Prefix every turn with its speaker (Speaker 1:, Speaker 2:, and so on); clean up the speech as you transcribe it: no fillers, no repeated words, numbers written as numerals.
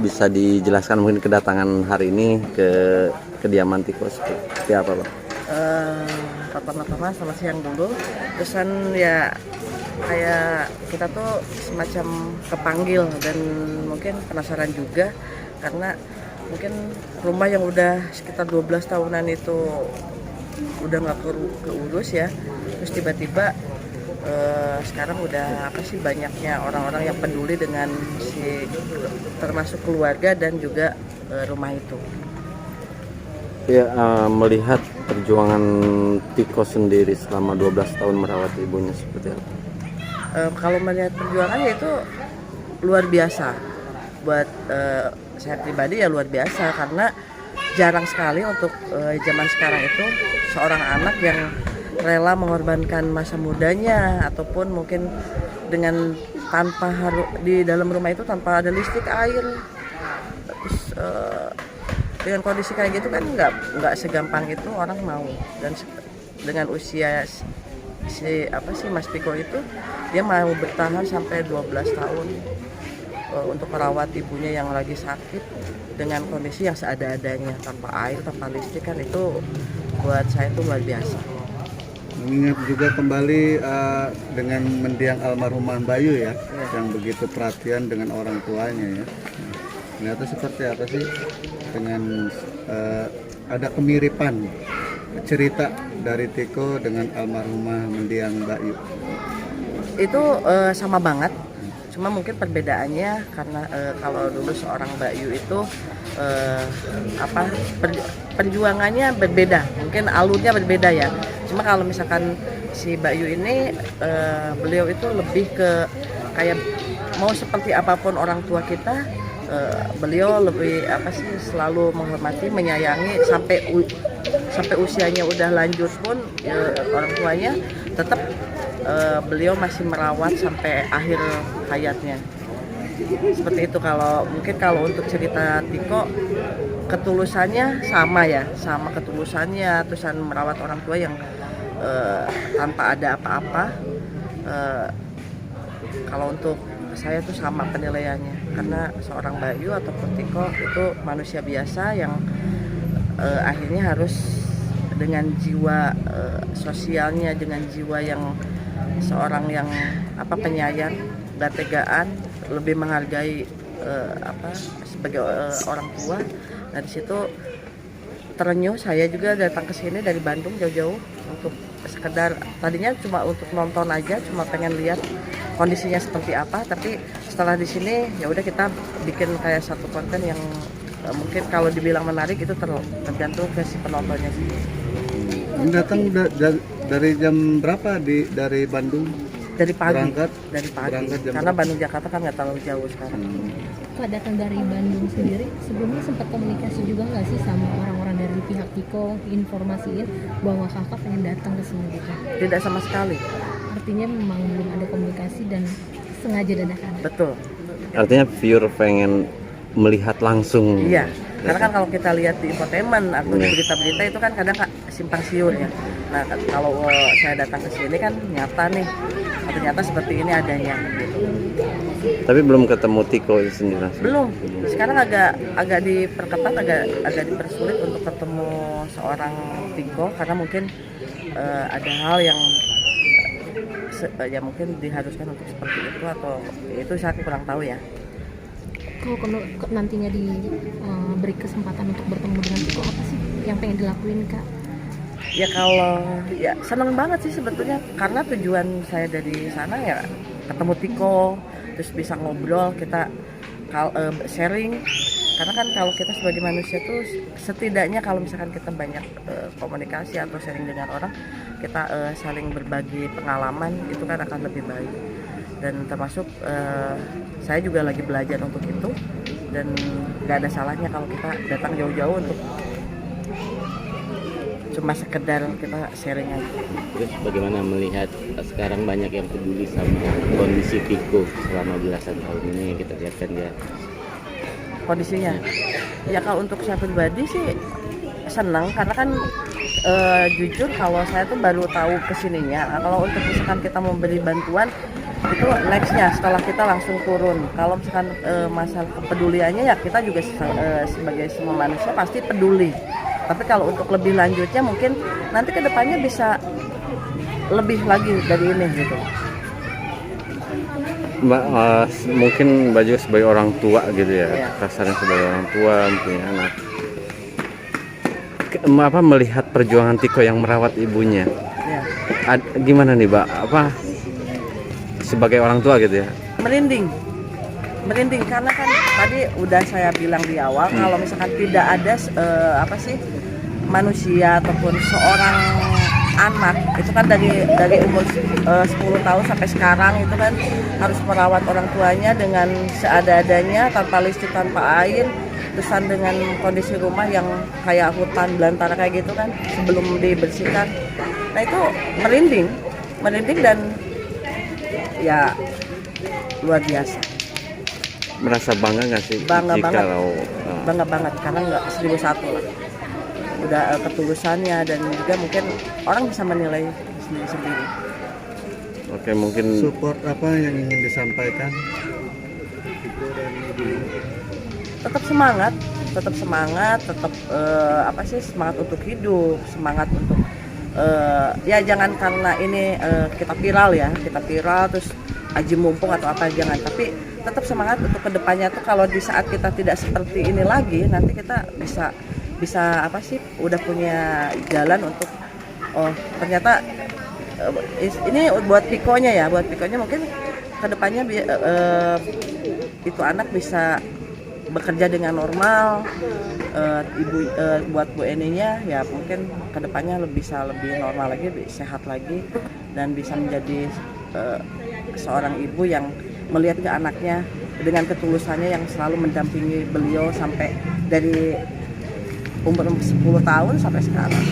Speaker 1: bisa dijelaskan mungkin kedatangan hari ini ke kediaman Tiko seperti apa, Pak?
Speaker 2: Pertama-tama selamat siang dulu. Terusan ya kayak kita tuh semacam kepanggil dan mungkin penasaran juga karena mungkin rumah yang udah sekitar 12 tahunan itu udah nggak keurus ya. Terus tiba-tiba sekarang udah apa sih banyaknya orang-orang yang peduli dengan si termasuk keluarga dan juga rumah itu.
Speaker 1: Ya, melihat perjuangan Tiko sendiri selama 12 tahun merawat ibunya seperti apa?
Speaker 2: Kalau melihat perjuangannya itu luar biasa. Buat saya pribadi ya luar biasa karena jarang sekali untuk zaman sekarang itu seorang anak yang rela mengorbankan masa mudanya ataupun mungkin dengan tanpa harus di dalam rumah itu tanpa ada listrik, air. Terus dengan kondisi kayak gitu kan nggak segampang itu orang mau, dan dengan usia si Mas Tiko itu dia mau bertahan sampai 12 tahun untuk merawat ibunya yang lagi sakit dengan kondisi yang seadanya tanpa air, tanpa listrik, kan itu buat saya itu luar biasa.
Speaker 3: Mengingat juga kembali dengan mendiang almarhumah Bayu ya, yang begitu perhatian dengan orang tuanya ya. Ternyata seperti apa sih dengan ada kemiripan cerita dari Tiko dengan almarhumah mendiang Bayu?
Speaker 2: Itu sama banget, cuma mungkin perbedaannya karena kalau dulu seorang Bayu itu perjuangannya berbeda, mungkin alurnya berbeda ya. Cuma kalau misalkan si Bayu ini beliau itu lebih ke kayak mau seperti apapun orang tua kita, beliau lebih selalu menghormati, menyayangi sampai usianya udah lanjut pun orang tuanya tetap beliau masih merawat sampai akhir hayatnya. Seperti itu. Kalau untuk cerita Tiko, ketulusannya sama ketulusannya, terusan merawat orang tua yang tanpa ada apa-apa. Kalau untuk saya tuh sama penilaiannya, karena seorang Bayu ataupun Tiko itu manusia biasa yang akhirnya harus dengan jiwa sosialnya, dengan jiwa yang seorang yang penyayang, gak tegaan, lebih menghargai sebagai orang tua. Nah di situ terenyuh saya juga datang ke sini dari Bandung jauh-jauh untuk sekedar tadinya cuma untuk nonton aja, cuma pengen lihat kondisinya seperti apa, tapi setelah di sini ya udah kita bikin kayak satu konten yang mungkin kalau dibilang menarik itu tergantung ke si penontonnya sendiri.
Speaker 3: Ini datang dari jam berapa dari Bandung?
Speaker 2: Dari pagi.
Speaker 3: Berangkat
Speaker 2: Karena Bandung Jakarta kan nggak terlalu jauh sekarang.
Speaker 4: Kak, datang dari Bandung sendiri, sebelumnya sempat komunikasi juga nggak sih sama orang-orang dari pihak Tiko, informasiin bahwa kakak pengen datang ke sini gitu?
Speaker 2: Tidak sama sekali.
Speaker 4: Artinya memang belum ada komunikasi dan sengaja dadakan.
Speaker 2: Betul.
Speaker 1: Artinya pure pengen melihat langsung.
Speaker 2: Iya. Karena kan kalau kita lihat di infotainment atau di berita-berita itu kan kadang simpang siur ya. Nah kalau saya datang ke sini kan nyata nih, ternyata seperti ini adanya gitu.
Speaker 1: Tapi belum ketemu Tiko sendiri langsung?
Speaker 2: Belum. Sekarang agak diperketat, agak dipersulit untuk ketemu seorang Tiko karena mungkin ada hal yang ya mungkin diharuskan untuk seperti itu, atau itu saya kurang tahu ya.
Speaker 4: Kalau nantinya diberi kesempatan untuk bertemu dengan Tiko, apa sih yang pengen dilakuin Kak?
Speaker 2: Ya kalau ya seneng banget sih sebetulnya, karena tujuan saya dari sana ya ketemu Tiko, terus bisa ngobrol, kita sharing. Karena kan kalau kita sebagai manusia tuh setidaknya kalau misalkan kita banyak komunikasi atau sharing dengan orang, kita saling berbagi pengalaman, itu kan akan lebih baik. Dan termasuk saya juga lagi belajar untuk itu, dan nggak ada salahnya kalau kita datang jauh-jauh untuk cuma sekedar kita sharing aja.
Speaker 5: Terus bagaimana melihat sekarang banyak yang peduli sama kondisi Tiko selama belasan tahun ini yang kita lihat kan ya?
Speaker 2: Kondisinya ya kalau untuk saya pribadi sih senang, karena kan jujur kalau saya tuh baru tahu kesininya. Nah, kalau untuk misalkan kita memberi bantuan itu nextnya setelah kita langsung turun. Kalau misalkan masalah kepeduliannya ya kita juga sebagai semua manusia pasti peduli. Tapi kalau untuk lebih lanjutnya mungkin nanti kedepannya bisa lebih lagi dari ini gitu.
Speaker 1: Mbak, mungkin Mbak juga sebagai orang tua gitu ya,
Speaker 2: Iya.
Speaker 1: kasarnya sebagai orang tua punya anak. Apa melihat perjuangan Tiko yang merawat ibunya?
Speaker 2: Ya.
Speaker 1: Gimana nih, Mbak? Apa sebagai orang tua gitu ya?
Speaker 2: Merinding karena kan tadi udah saya bilang di awal kalau misalkan tidak ada manusia ataupun seorang anak itu kan dari umur 10 tahun sampai sekarang itu kan harus merawat orang tuanya dengan seada-adanya, tanpa listrik, tanpa air, terusan dengan kondisi rumah yang kayak hutan belantara kayak gitu kan sebelum dibersihkan. Nah itu merinding dan ya luar biasa.
Speaker 1: Merasa bangga nggak sih?
Speaker 2: Bangga banget.
Speaker 1: Jikalau,
Speaker 2: Bangga banget karena nggak 1001 lah. Udah ketulusannya dan juga mungkin orang bisa menilai sendiri.
Speaker 1: Oke, mungkin
Speaker 3: Support apa yang ingin disampaikan?
Speaker 2: Tetap semangat, tetap semangat untuk hidup, semangat untuk ya jangan karena ini kita viral terus aji mumpung atau apa, jangan, tapi tetap semangat untuk kedepannya tuh kalau di saat kita tidak seperti ini lagi nanti kita bisa udah punya jalan untuk ternyata ini buat Pikonya mungkin kedepannya itu anak bisa bekerja dengan normal, buat Bu Eninya ya mungkin kedepannya bisa lebih normal lagi, sehat lagi dan bisa menjadi seorang ibu yang melihat ke anaknya dengan ketulusannya yang selalu mendampingi beliau sampai dari umur 10 tahun sampai sekarang.